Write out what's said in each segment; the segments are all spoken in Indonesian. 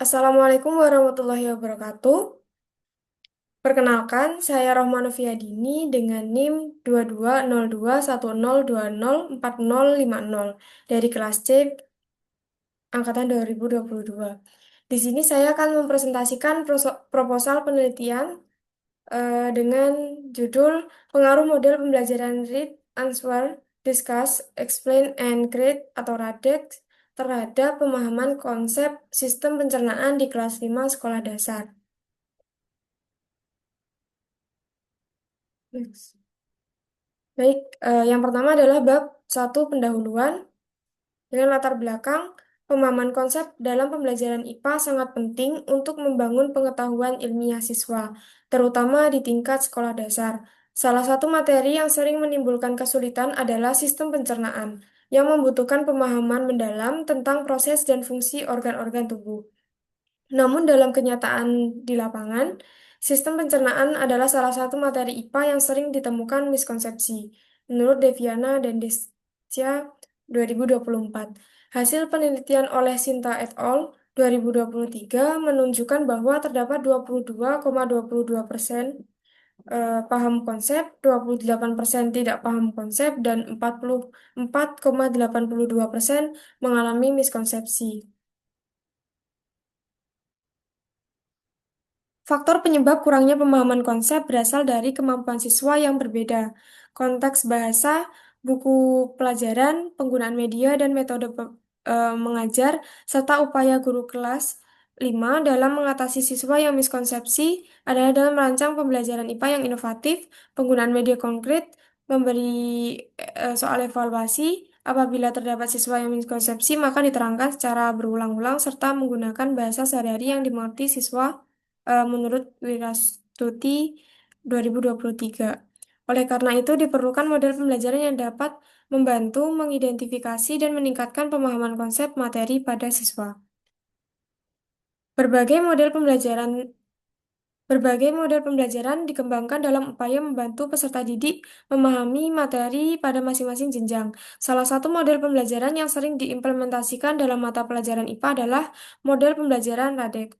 Assalamualaikum warahmatullahi wabarakatuh. Perkenalkan, saya Rohmanoviya Dini dengan NIM 220210204050 dari kelas C angkatan 2022. Di sini saya akan mempresentasikan proposal penelitian dengan judul Pengaruh Model Pembelajaran Read, Answer, Discuss, Explain, and Create atau RADEX terhadap pemahaman konsep sistem pencernaan di kelas 5 sekolah dasar. Next. Baik, yang pertama adalah bab satu pendahuluan dengan latar belakang pemahaman konsep dalam pembelajaran IPA sangat penting untuk membangun pengetahuan ilmiah siswa, terutama di tingkat sekolah dasar. Salah satu materi yang sering menimbulkan kesulitan adalah sistem pencernaan, yang membutuhkan pemahaman mendalam tentang proses dan fungsi organ-organ tubuh. Namun dalam kenyataan di lapangan, sistem pencernaan adalah salah satu materi IPA yang sering ditemukan miskonsepsi. Menurut Deviana dan Desya 2024, hasil penelitian oleh Sinta et al. 2023 menunjukkan bahwa terdapat 22,22% paham konsep, 28% tidak paham konsep, dan 44,82% mengalami miskonsepsi. Faktor penyebab kurangnya pemahaman konsep berasal dari kemampuan siswa yang berbeda, konteks bahasa, buku pelajaran, penggunaan media, dan metode mengajar, serta upaya guru kelas 5 dalam mengatasi siswa yang miskonsepsi adalah dalam merancang pembelajaran IPA yang inovatif, penggunaan media konkret, memberi soal evaluasi. Apabila terdapat siswa yang miskonsepsi, maka diterangkan secara berulang-ulang serta menggunakan bahasa sehari-hari yang dimengerti siswa menurut Wirastuti 2023. Oleh karena itu, diperlukan model pembelajaran yang dapat membantu mengidentifikasi dan meningkatkan pemahaman konsep materi pada siswa. Berbagai model pembelajaran Berbagai model pembelajaran dikembangkan dalam upaya membantu peserta didik memahami materi pada masing-masing jenjang. Salah satu model pembelajaran yang sering diimplementasikan dalam mata pelajaran IPA adalah model pembelajaran RADEK.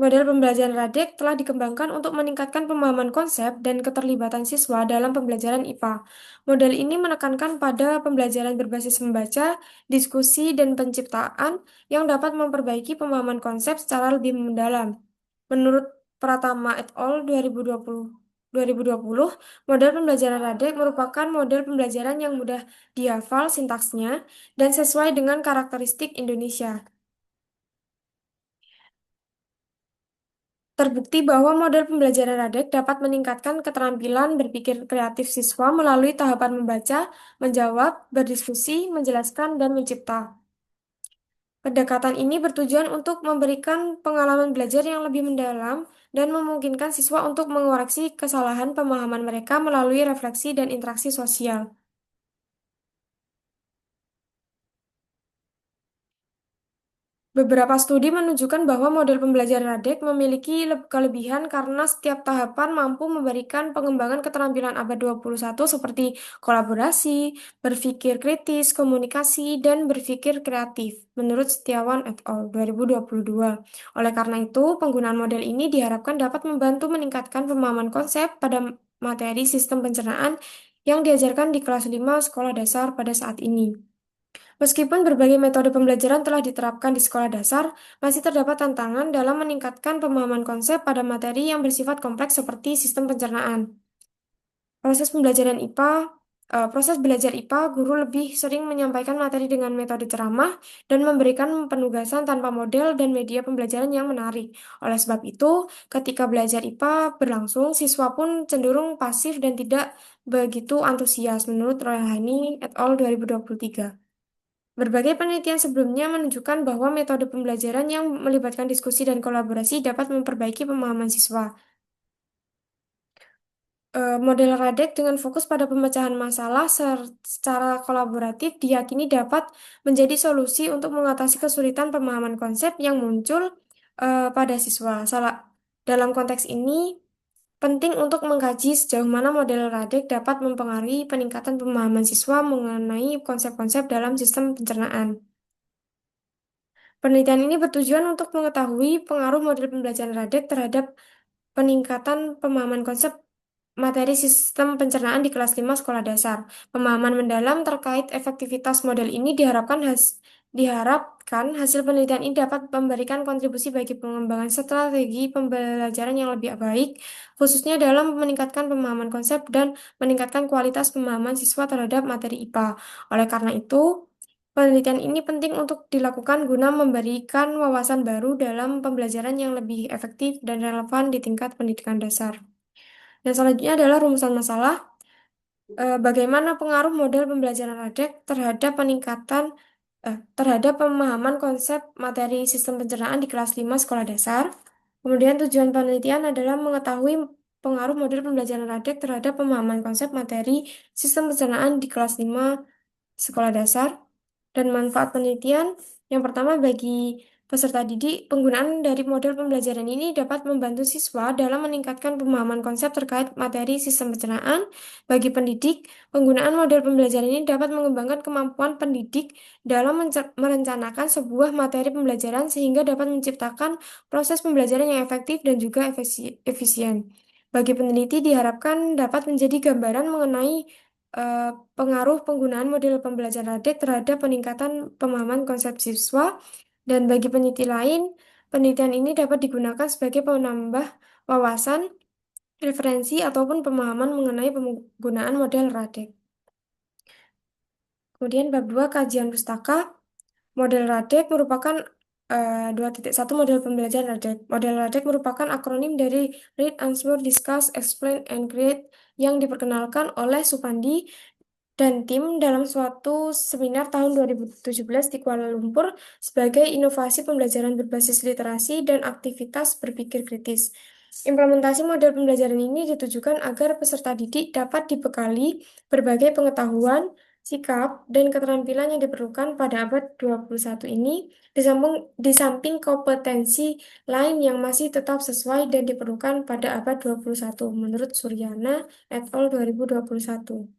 Model pembelajaran Radek telah dikembangkan untuk meningkatkan pemahaman konsep dan keterlibatan siswa dalam pembelajaran IPA. Model ini menekankan pada pembelajaran berbasis membaca, diskusi, dan penciptaan yang dapat memperbaiki pemahaman konsep secara lebih mendalam. Menurut Pratama et al. 2020, model pembelajaran Radek merupakan model pembelajaran yang mudah dihafal sintaksnya dan sesuai dengan karakteristik Indonesia. Terbukti bahwa model pembelajaran Radek dapat meningkatkan keterampilan berpikir kreatif siswa melalui tahapan membaca, menjawab, berdiskusi, menjelaskan, dan mencipta. Pendekatan ini bertujuan untuk memberikan pengalaman belajar yang lebih mendalam dan memungkinkan siswa untuk mengoreksi kesalahan pemahaman mereka melalui refleksi dan interaksi sosial. Beberapa studi menunjukkan bahwa model pembelajaran Radek memiliki kelebihan karena setiap tahapan mampu memberikan pengembangan keterampilan abad 21 seperti kolaborasi, berpikir kritis, komunikasi, dan berpikir kreatif, menurut Setiawan et al. 2022. Oleh karena itu, penggunaan model ini diharapkan dapat membantu meningkatkan pemahaman konsep pada materi sistem pencernaan yang diajarkan di kelas 5 sekolah dasar pada saat ini. Meskipun berbagai metode pembelajaran telah diterapkan di sekolah dasar, masih terdapat tantangan dalam meningkatkan pemahaman konsep pada materi yang bersifat kompleks seperti sistem pencernaan. Proses pembelajaran IPA, proses belajar IPA, guru lebih sering menyampaikan materi dengan metode ceramah dan memberikan penugasan tanpa model dan media pembelajaran yang menarik. Oleh sebab itu, ketika belajar IPA berlangsung, siswa pun cenderung pasif dan tidak begitu antusias, menurut Royhani et al. 2023. Berbagai penelitian sebelumnya menunjukkan bahwa metode pembelajaran yang melibatkan diskusi dan kolaborasi dapat memperbaiki pemahaman siswa. Model Radek dengan fokus pada pemecahan masalah secara kolaboratif diyakini dapat menjadi solusi untuk mengatasi kesulitan pemahaman konsep yang muncul pada siswa. Dalam konteks ini, penting untuk mengkaji sejauh mana model Radek dapat mempengaruhi peningkatan pemahaman siswa mengenai konsep-konsep dalam sistem pencernaan. Penelitian ini bertujuan untuk mengetahui pengaruh model pembelajaran Radek terhadap peningkatan pemahaman konsep materi sistem pencernaan di kelas 5 sekolah dasar. Pemahaman mendalam terkait efektivitas model ini diharapkan hasil penelitian ini dapat memberikan kontribusi bagi pengembangan strategi pembelajaran yang lebih baik, khususnya dalam meningkatkan pemahaman konsep dan meningkatkan kualitas pemahaman siswa terhadap materi IPA. Oleh karena itu, penelitian ini penting untuk dilakukan guna memberikan wawasan baru dalam pembelajaran yang lebih efektif dan relevan di tingkat pendidikan dasar. Dan selanjutnya adalah rumusan masalah. Bagaimana pengaruh model pembelajaran Radek terhadap pemahaman konsep materi sistem pencernaan di kelas 5 sekolah dasar. Kemudian tujuan penelitian adalah mengetahui pengaruh model pembelajaran Radek terhadap pemahaman konsep materi sistem pencernaan di kelas 5 sekolah dasar. Dan manfaat penelitian yang pertama bagi peserta didik, penggunaan dari model pembelajaran ini dapat membantu siswa dalam meningkatkan pemahaman konsep terkait materi sistem pencernaan. Bagi pendidik, penggunaan model pembelajaran ini dapat mengembangkan kemampuan pendidik dalam merencanakan sebuah materi pembelajaran sehingga dapat menciptakan proses pembelajaran yang efektif dan juga efisien. Bagi peneliti diharapkan dapat menjadi gambaran mengenai pengaruh penggunaan model pembelajaran Radek terhadap peningkatan pemahaman konsep siswa, dan bagi peneliti lain, penelitian ini dapat digunakan sebagai penambah wawasan, referensi, ataupun pemahaman mengenai penggunaan model Radek. Kemudian bab 2 kajian pustaka. Model Radek merupakan 2.1 model pembelajaran Radek. Model Radek merupakan akronim dari Read, Answer, Discuss, Explain, and Create yang diperkenalkan oleh Supandi dan tim dalam suatu seminar tahun 2017 di Kuala Lumpur sebagai inovasi pembelajaran berbasis literasi dan aktivitas berpikir kritis. Implementasi model pembelajaran ini ditujukan agar peserta didik dapat dibekali berbagai pengetahuan, sikap, dan keterampilan yang diperlukan pada abad 21 ini, di samping kompetensi lain yang masih tetap sesuai dan diperlukan pada abad 21, menurut Suryana et al. 2021.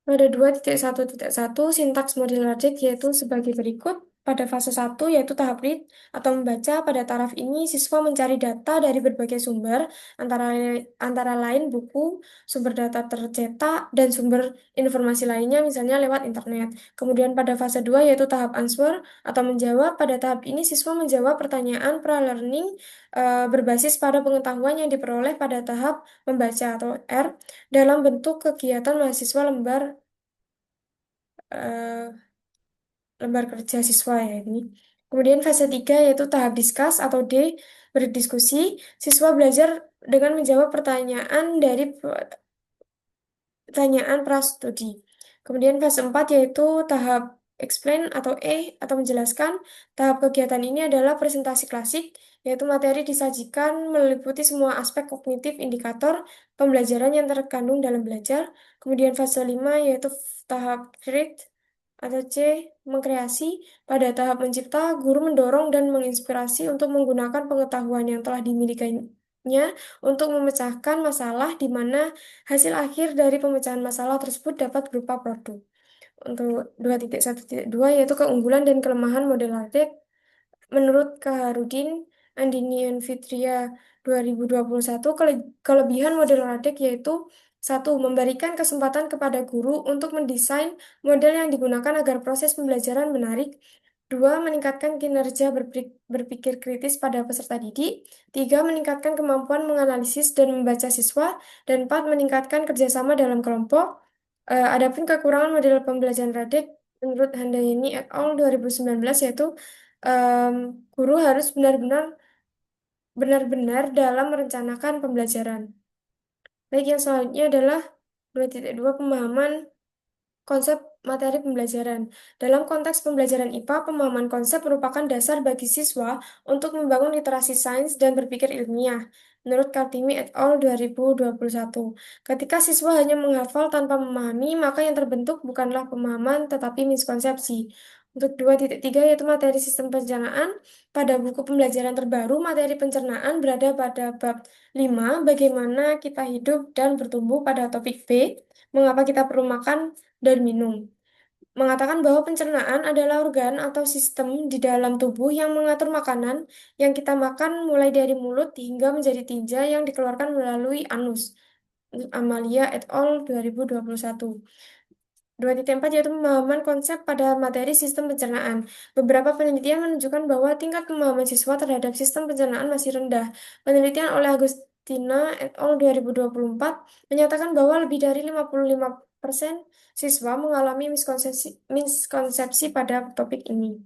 Pada 2.1.1, sintaks model Radek yaitu sebagai berikut. Pada fase 1, yaitu tahap read atau membaca, pada taraf ini siswa mencari data dari berbagai sumber, antara lain buku, sumber data tercetak, dan sumber informasi lainnya, misalnya lewat internet. Kemudian pada fase 2, yaitu tahap answer atau menjawab. Pada tahap ini siswa menjawab pertanyaan pra-learning berbasis pada pengetahuan yang diperoleh pada tahap membaca atau R dalam bentuk kegiatan mahasiswa eh, lembar kerja siswa ya ini. Kemudian fase 3 yaitu tahap discuss atau D, berdiskusi. Siswa belajar dengan menjawab pertanyaan prastudi. Kemudian fase 4 yaitu tahap explain atau atau menjelaskan. Tahap kegiatan ini adalah presentasi klasik, yaitu materi disajikan meliputi semua aspek kognitif indikator pembelajaran yang terkandung dalam belajar. Kemudian fase 5 yaitu tahap create atau C, mengkreasi. Pada tahap mencipta, guru mendorong dan menginspirasi untuk menggunakan pengetahuan yang telah dimilikinya untuk memecahkan masalah di mana hasil akhir dari pemecahan masalah tersebut dapat berupa produk. Untuk 2.1.2 yaitu keunggulan dan kelemahan model LaTeX. Menurut Kaharudin Andinian Fitria 2021, kelebihan model LaTeX yaitu: satu, memberikan kesempatan kepada guru untuk mendesain model yang digunakan agar proses pembelajaran menarik. Dua, meningkatkan kinerja berpikir kritis pada peserta didik. Tiga, meningkatkan kemampuan menganalisis dan membaca siswa. Dan empat, meningkatkan kerjasama dalam kelompok. Adapun kekurangan model pembelajaran Radek menurut Handayani et al. 2019 yaitu em, guru harus benar-benar dalam merencanakan pembelajaran. Baik, yang selanjutnya adalah 2.2 pemahaman konsep materi pembelajaran. Dalam konteks pembelajaran IPA, pemahaman konsep merupakan dasar bagi siswa untuk membangun literasi sains dan berpikir ilmiah. Menurut Kartini et al. 2021, ketika siswa hanya menghafal tanpa memahami, maka yang terbentuk bukanlah pemahaman tetapi miskonsepsi. Untuk 2.3 yaitu materi sistem pencernaan. Pada buku pembelajaran terbaru, materi pencernaan berada pada bab 5, bagaimana kita hidup dan bertumbuh, pada topik B, mengapa kita perlu makan dan minum. mengatakan bahwa pencernaan adalah organ atau sistem di dalam tubuh yang mengatur makanan yang kita makan mulai dari mulut hingga menjadi tinja yang dikeluarkan melalui anus. Amalia et al. 2021. 2.4 yaitu pemahaman konsep pada materi sistem pencernaan. Beberapa penelitian menunjukkan bahwa tingkat pemahaman siswa terhadap sistem pencernaan masih rendah. Penelitian oleh Agustina et al. 2024 menyatakan bahwa lebih dari 55% siswa mengalami miskonsepsi pada topik ini.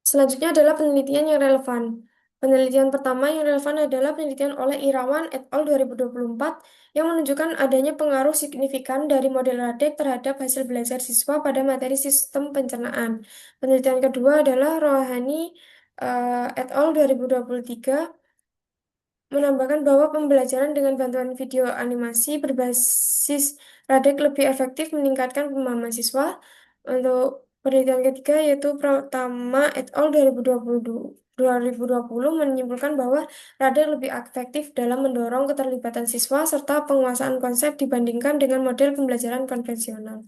Selanjutnya adalah penelitian yang relevan. Penelitian pertama yang relevan adalah penelitian oleh Irawan et al. 2024 yang menunjukkan adanya pengaruh signifikan dari model Radek terhadap hasil belajar siswa pada materi sistem pencernaan. Penelitian kedua adalah Rohani et al. 2023 menambahkan bahwa pembelajaran dengan bantuan video animasi berbasis Radek lebih efektif meningkatkan pemahaman siswa. Untuk penelitian ketiga yaitu Pratama et al. 2020 menyimpulkan bahwa Radek lebih efektif dalam mendorong keterlibatan siswa serta penguasaan konsep dibandingkan dengan model pembelajaran konvensional.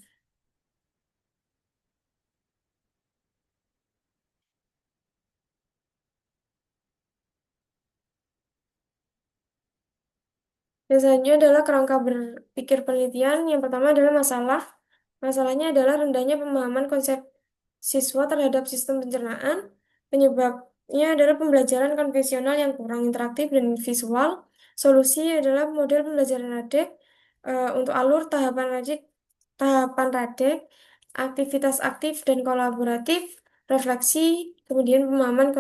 Yang selanjutnya adalah kerangka berpikir penelitian. Yang pertama adalah masalah. Masalahnya adalah rendahnya pemahaman konsep siswa terhadap sistem pencernaan. Penyebabnya adalah pembelajaran konvensional yang kurang interaktif dan visual. Solusi adalah model pembelajaran Radek untuk alur tahapan Radek, aktivitas aktif dan kolaboratif, refleksi, kemudian pemahaman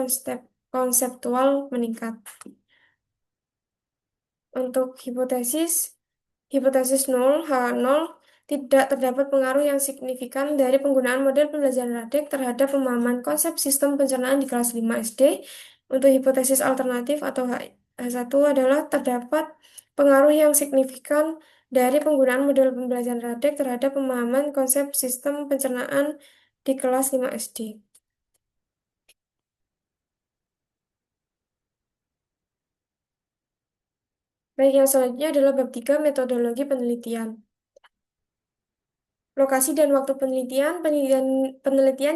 konseptual meningkat. Untuk hipotesis nol H0, tidak terdapat pengaruh yang signifikan dari penggunaan model pembelajaran Radek terhadap pemahaman konsep sistem pencernaan di kelas 5 SD. Untuk hipotesis alternatif atau H1 adalah terdapat pengaruh yang signifikan dari penggunaan model pembelajaran Radek terhadap pemahaman konsep sistem pencernaan di kelas 5 SD. Baik, yang selanjutnya adalah bab 3 metodologi penelitian. Lokasi dan waktu penelitian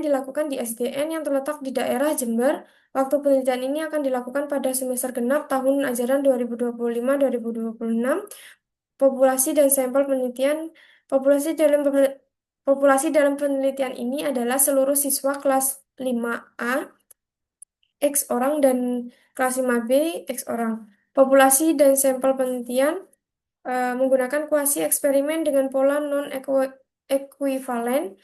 dilakukan di SDN yang terletak di daerah Jember. Waktu penelitian ini akan dilakukan pada semester genap tahun ajaran 2025-2026. Populasi dan sampel penelitian. Populasi dalam populasi dalam penelitian ini adalah seluruh siswa kelas 5A X orang dan kelas 5B X orang. Populasi dan sampel penelitian menggunakan kuasi eksperimen dengan pola non-ekuivalen,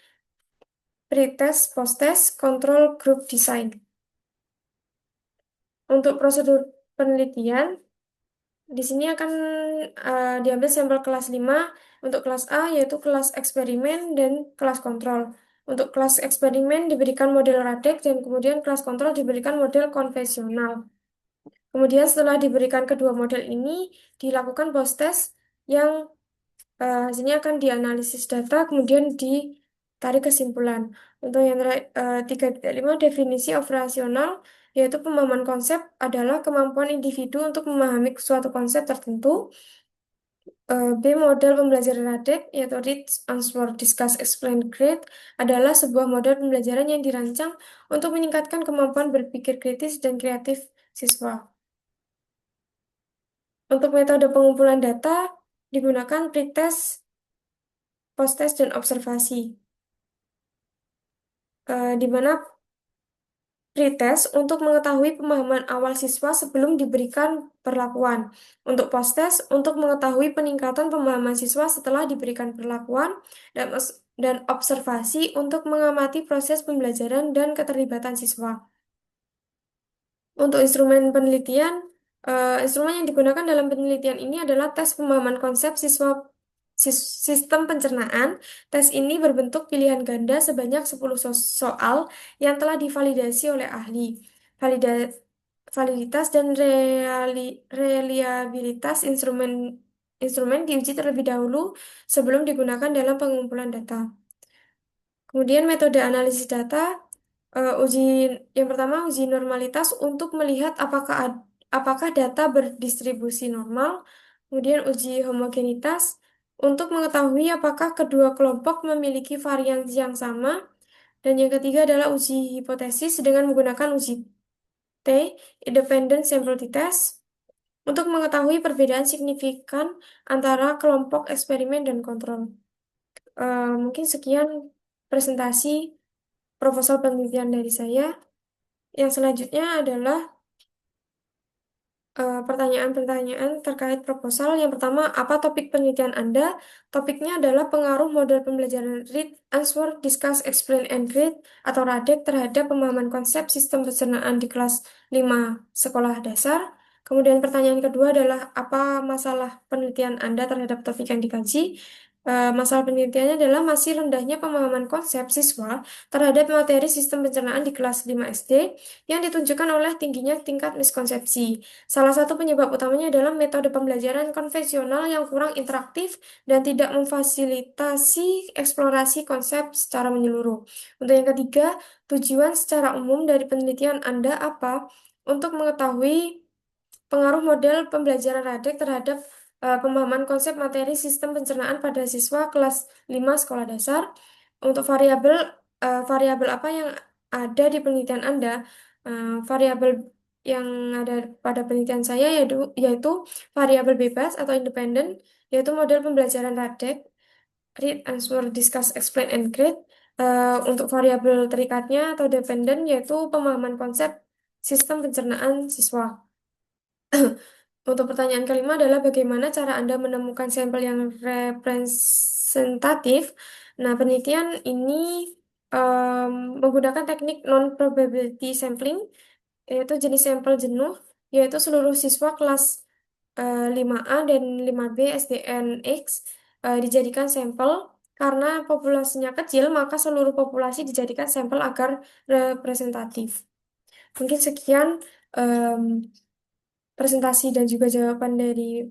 pretest, posttest, control group design. Untuk prosedur penelitian, di sini akan diambil sampel kelas 5 untuk kelas A, yaitu kelas eksperimen dan kelas kontrol. Untuk kelas eksperimen diberikan model Radek dan kemudian kelas kontrol diberikan model konvensional. Kemudian setelah diberikan kedua model ini, dilakukan post-test yang hasilnya akan dianalisis data, kemudian ditarik kesimpulan. Untuk yang 3.5 definisi operasional, yaitu pemahaman konsep adalah kemampuan individu untuk memahami suatu konsep tertentu. B. Model pembelajaran Radek, yaitu Read, Answer, Discuss, Explain, Create, adalah sebuah model pembelajaran yang dirancang untuk meningkatkan kemampuan berpikir kritis dan kreatif siswa. Untuk metode pengumpulan data, digunakan pretest, post-test, dan observasi. Di mana pretest untuk mengetahui pemahaman awal siswa sebelum diberikan perlakuan. Untuk post-test untuk mengetahui peningkatan pemahaman siswa setelah diberikan perlakuan, dan observasi untuk mengamati proses pembelajaran dan keterlibatan siswa. Untuk instrumen penelitian, instrumen yang digunakan dalam penelitian ini adalah tes pemahaman konsep sistem pencernaan. Tes ini berbentuk pilihan ganda sebanyak 10 soal yang telah divalidasi oleh ahli. Validitas dan reliabilitas instrumen diuji terlebih dahulu sebelum digunakan dalam pengumpulan data. Kemudian metode analisis data, yang pertama uji normalitas untuk melihat apakah data berdistribusi normal. Kemudian uji homogenitas untuk mengetahui apakah kedua kelompok memiliki varian yang sama. Dan yang ketiga adalah uji hipotesis dengan menggunakan uji T, Independent Sample T-Test, untuk mengetahui perbedaan signifikan antara kelompok eksperimen dan kontrol. Mungkin sekian presentasi proposal penelitian dari saya. Yang selanjutnya adalah pertanyaan-pertanyaan terkait proposal. Yang pertama, apa topik penelitian Anda? Topiknya adalah pengaruh model pembelajaran Read, Answer, Discuss, Explain, and Grade atau RADEC terhadap pemahaman konsep sistem pencernaan di kelas 5 sekolah dasar. Kemudian pertanyaan kedua adalah apa masalah penelitian Anda terhadap topik yang dikaji? Masalah penelitiannya adalah masih rendahnya pemahaman konsep siswa terhadap materi sistem pencernaan di kelas 5 SD yang ditunjukkan oleh tingginya tingkat miskonsepsi. Salah satu penyebab utamanya adalah metode pembelajaran konvensional yang kurang interaktif dan tidak memfasilitasi eksplorasi konsep secara menyeluruh. Untuk yang ketiga, tujuan secara umum dari penelitian Anda apa? Untuk mengetahui pengaruh model pembelajaran Radek terhadap pemahaman konsep materi sistem pencernaan pada siswa kelas 5 sekolah dasar. Untuk variabel apa yang ada di penelitian Anda? Variabel yang ada pada penelitian saya yaitu variabel bebas atau independen, yaitu model pembelajaran Radek, Read, Answer, Discuss, Explain, and Grade. Untuk variabel terikatnya atau dependen yaitu pemahaman konsep sistem pencernaan siswa. Untuk pertanyaan kelima adalah bagaimana cara Anda menemukan sampel yang representatif. Nah, penelitian ini menggunakan teknik non-probability sampling, yaitu jenis sampel jenuh, yaitu seluruh siswa kelas 5A dan 5B SDN-X dijadikan sampel. Karena populasinya kecil, maka seluruh populasi dijadikan sampel agar representatif. Mungkin sekian em, presentasi dan juga jawaban dari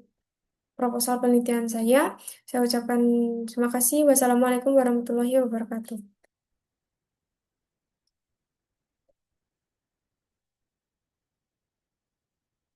proposal penelitian saya. Saya ucapkan terima kasih. Wassalamualaikum warahmatullahi wabarakatuh.